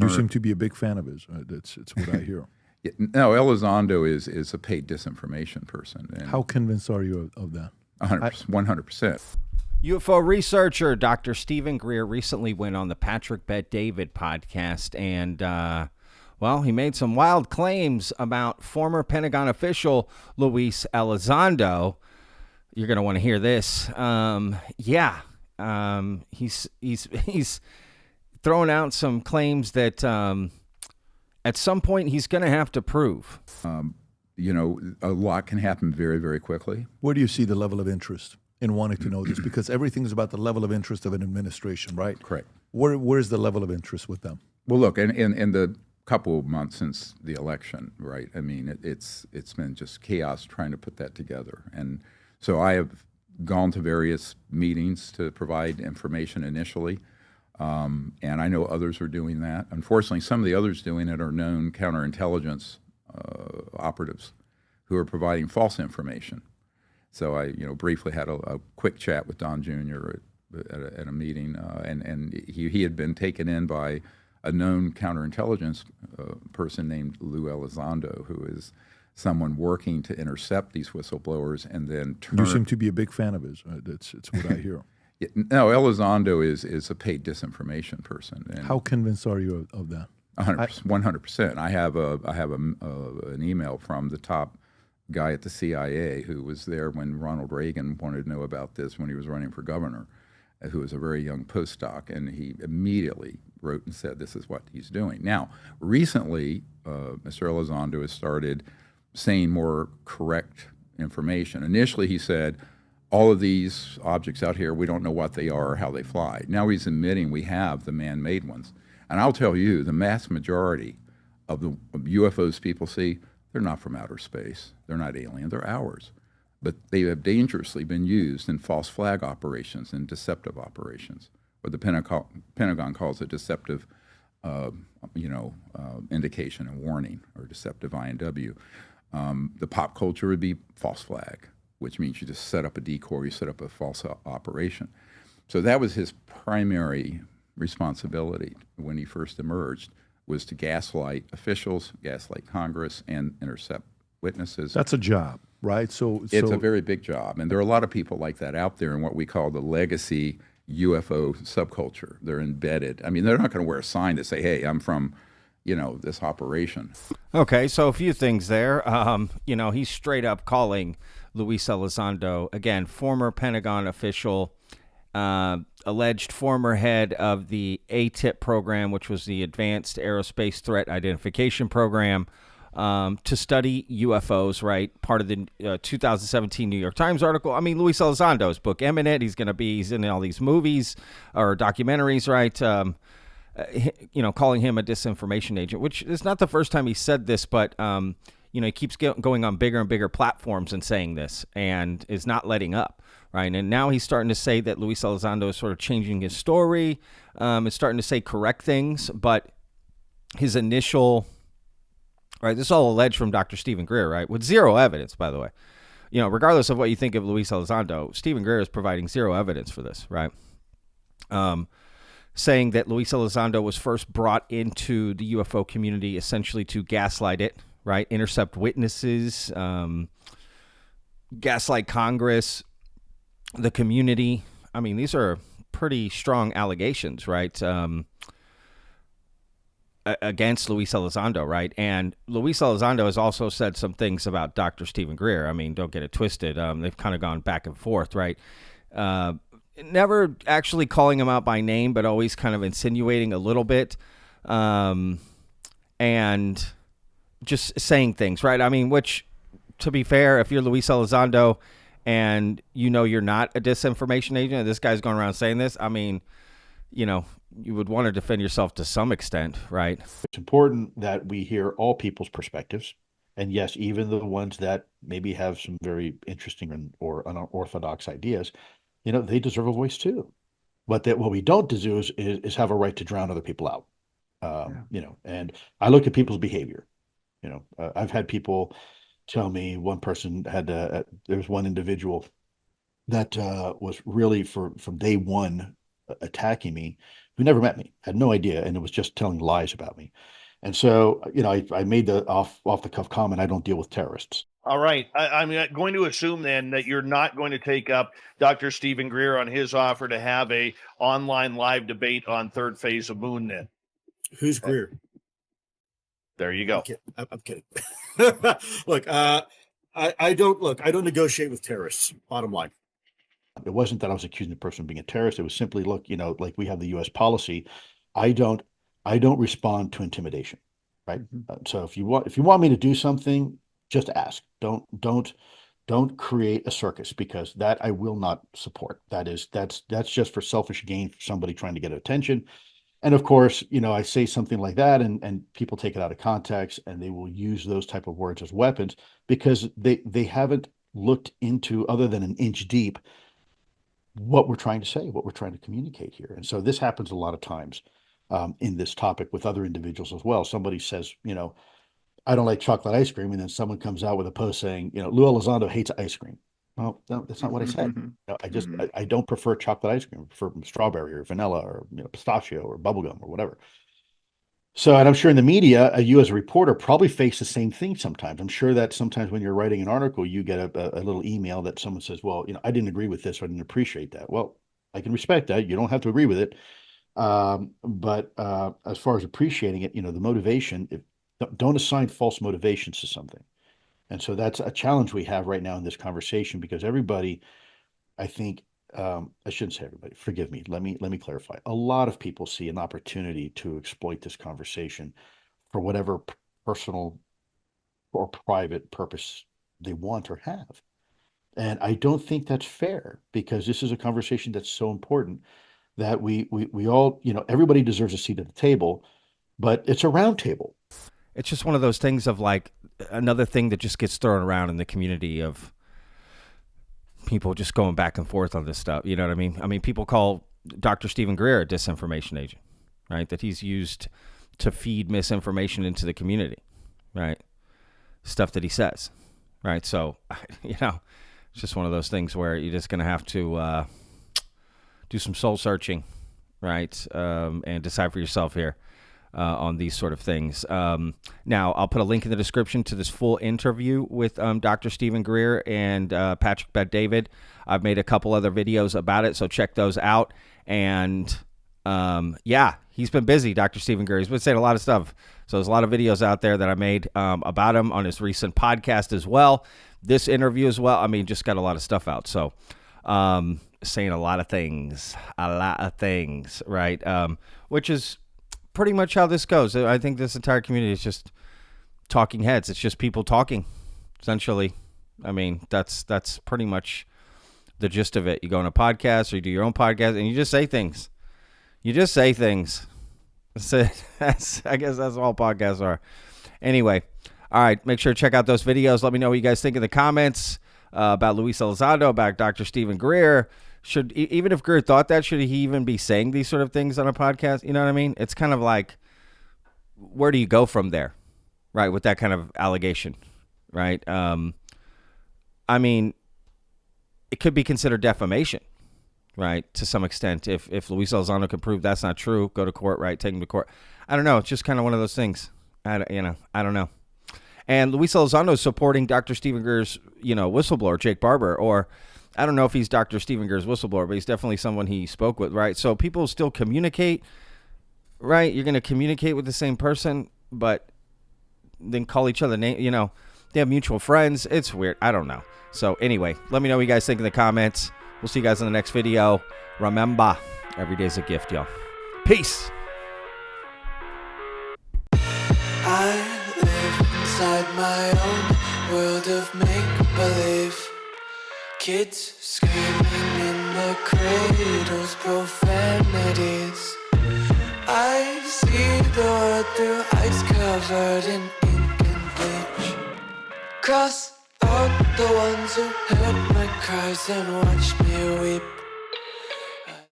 You seem to be a big fan of his. It's what I hear. No, Elizondo is a paid disinformation person. And How convinced are you of that? 100%. UFO researcher Dr. Stephen Greer recently went on the Patrick Bet David podcast, and well, he made some wild claims about former Pentagon official Luis Elizondo. You're going to want to hear this. He's throwing out some claims that at some point he's going to have to prove. A lot can happen very, very quickly. Where do you see the level of interest in wanting to know this? Because everything is about the level of interest of an administration, right? Correct. Where's the level of interest with them? Well, look, in the couple of months since the election, right? I mean, it's been just chaos trying to put that together. And so I have gone to various meetings to provide information initially. And I know others are doing that. Unfortunately, some of the others doing it are known counterintelligence operatives who are providing false information. So I, briefly had a quick chat with Don Jr. at a meeting, and he had been taken in by a known counterintelligence person named Lou Elizondo, who is someone working to intercept these whistleblowers and then turn. You seem to be a big fan of his. It's what I hear. No, Elizondo is a paid disinformation person. And How convinced are you of that? 100%. I have an email from the top guy at the CIA who was there when Ronald Reagan wanted to know about this when he was running for governor, who was a very young postdoc, and he immediately wrote and said this is what he's doing. Now, recently, Mr. Elizondo has started saying more correct information. Initially, he said, all of these objects out here, we don't know what they are or how they fly. Now he's admitting we have the man-made ones. And I'll tell you, the mass majority of the UFOs people see, they're not from outer space. They're not alien. They're ours. But they have dangerously been used in false flag operations and deceptive operations, what the Pentagon calls a deceptive indication and warning, or deceptive INW. The pop culture would be false flag, which means you just set up a decoy, you set up a false operation. So that was his primary responsibility when he first emerged, was to gaslight officials, gaslight Congress, and intercept witnesses. That's a job, right? So it's a very big job. And there are a lot of people like that out there in what we call the legacy UFO subculture. They're embedded. I mean, they're not going to wear a sign to say, hey, I'm from, this operation. Okay, so a few things there. He's straight up calling Luis Elizondo, again, former Pentagon official, alleged former head of the ATIP program, which was the Advanced Aerospace Threat Identification Program, to study UFOs, right? Part of the 2017 New York Times article. I mean, Luis Elizondo's book, Eminent, he's in all these movies or documentaries, right? Calling him a disinformation agent, which is not the first time he said this, but, he keeps going on bigger and bigger platforms and saying this and is not letting up, right? And now he's starting to say that Luis Elizondo is sort of changing his story, is starting to say correct things, but his initial, right, this is all alleged from Dr. Stephen Greer, right, with zero evidence, by the way. Regardless of what you think of Luis Elizondo, Stephen Greer is providing zero evidence for this, right? Saying that Luis Elizondo was first brought into the UFO community essentially to gaslight it, right? Intercept witnesses, gaslight Congress, the community. I mean, these are pretty strong allegations, right? Against Luis Elizondo, right? And Luis Elizondo has also said some things about Dr. Stephen Greer. I mean, don't get it twisted. They've kind of gone back and forth, right? Never actually calling him out by name, but always kind of insinuating a little bit. And just saying things, right? I mean, which, to be fair, if you're Luis Elizondo and you're not a disinformation agent, and this guy's going around saying this, I mean, you would want to defend yourself to some extent, right? It's important that we hear all people's perspectives. And yes, even the ones that maybe have some very interesting or unorthodox ideas, they deserve a voice too. But what we don't do is have a right to drown other people out. And I look at people's behavior. I've had people tell me, one person there's one individual that was really from day one attacking me who never met me, had no idea, and it was just telling lies about me. And so, I made the off the cuff comment, I don't deal with terrorists. All right. I'm going to assume then that you're not going to take up Dr. Stephen Greer on his offer to have a online live debate on third phase of Moon then. Who's Greer? There you go. I'm kidding. Look, I don't negotiate with terrorists, bottom line. It wasn't that I was accusing the person of being a terrorist. It was simply, look, like we have the U.S. policy. I don't respond to intimidation, right? So if you want me to do something, just ask. Don't create a circus, because that I will not support. That's just for selfish gain for somebody trying to get attention. And of course, I say something like that, and people take it out of context, and they will use those type of words as weapons, because they haven't looked into, other than an inch deep, what we're trying to say, what we're trying to communicate here. And so this happens a lot of times in this topic with other individuals as well. Somebody says, I don't like chocolate ice cream, and then someone comes out with a post saying, Lou Elizondo hates ice cream. Well, no, that's not what I said. I don't prefer chocolate ice cream. I prefer strawberry or vanilla or pistachio or bubblegum or whatever. So, and I'm sure in the media, you as a reporter probably face the same thing sometimes. I'm sure that sometimes when you're writing an article, you get a little email that someone says, well, I didn't agree with this, or I didn't appreciate that. Well, I can respect that. You don't have to agree with it. But as far as appreciating it, the motivation, don't assign false motivations to something. And so that's a challenge we have right now in this conversation, because everybody, I think, I shouldn't say everybody, forgive me. Let me clarify. A lot of people see an opportunity to exploit this conversation for whatever personal or private purpose they want or have. And I don't think that's fair, because this is a conversation that's so important that we all, everybody deserves a seat at the table, but it's a round table. It's just one of those things of like another thing that just gets thrown around in the community of people just going back and forth on this stuff. You know what I mean? I mean, people call Dr. Stephen Greer a disinformation agent, right? That he's used to feed misinformation into the community, right? Stuff that he says, right? So, it's just one of those things where you're just going to have to do some soul searching, right? And decide for yourself here. On these sort of things. Now, I'll put a link in the description to this full interview with Dr. Stephen Greer and Patrick Bet-David. I've made a couple other videos about it, so check those out. And he's been busy, Dr. Stephen Greer. He's been saying a lot of stuff. So there's a lot of videos out there that I made about him on his recent podcast as well. This interview as well. I mean, just got a lot of stuff out. So saying a lot of things, right? Which is pretty much how this goes. I think this entire community is just talking heads. It's just people talking, essentially. I mean, that's pretty much the gist of it. You go on a podcast or you do your own podcast and you just say things. That's it. I guess that's all podcasts are. Anyway, all right, make sure to check out those videos. Let me know what you guys think in the comments about Luis Elizondo, about Dr. Stephen Greer. Even if Greer thought that, should he even be saying these sort of things on a podcast? You know what I mean? It's kind of like, where do you go from there, right, with that kind of allegation, right? I mean, it could be considered defamation, right, to some extent. If Luis Elizondo can prove that's not true, go to court, right, take him to court. I don't know. It's just kind of one of those things. I don't know. And Luis Elizondo is supporting Dr. Stephen Greer's, whistleblower, Jake Barber, or I don't know if he's Dr. Stephen Greer's whistleblower, but he's definitely someone he spoke with, right? So people still communicate, right? You're going to communicate with the same person, but then call each other name. They have mutual friends. It's weird. I don't know. So anyway, let me know what you guys think in the comments. We'll see you guys in the next video. Remember, every day's a gift, y'all. Peace. I live inside my own world of make-believe. Kids screaming in the cradles, profanities. I see the world through ice covered in ink and bleach. Cross out the ones who heard my cries and watched me weep.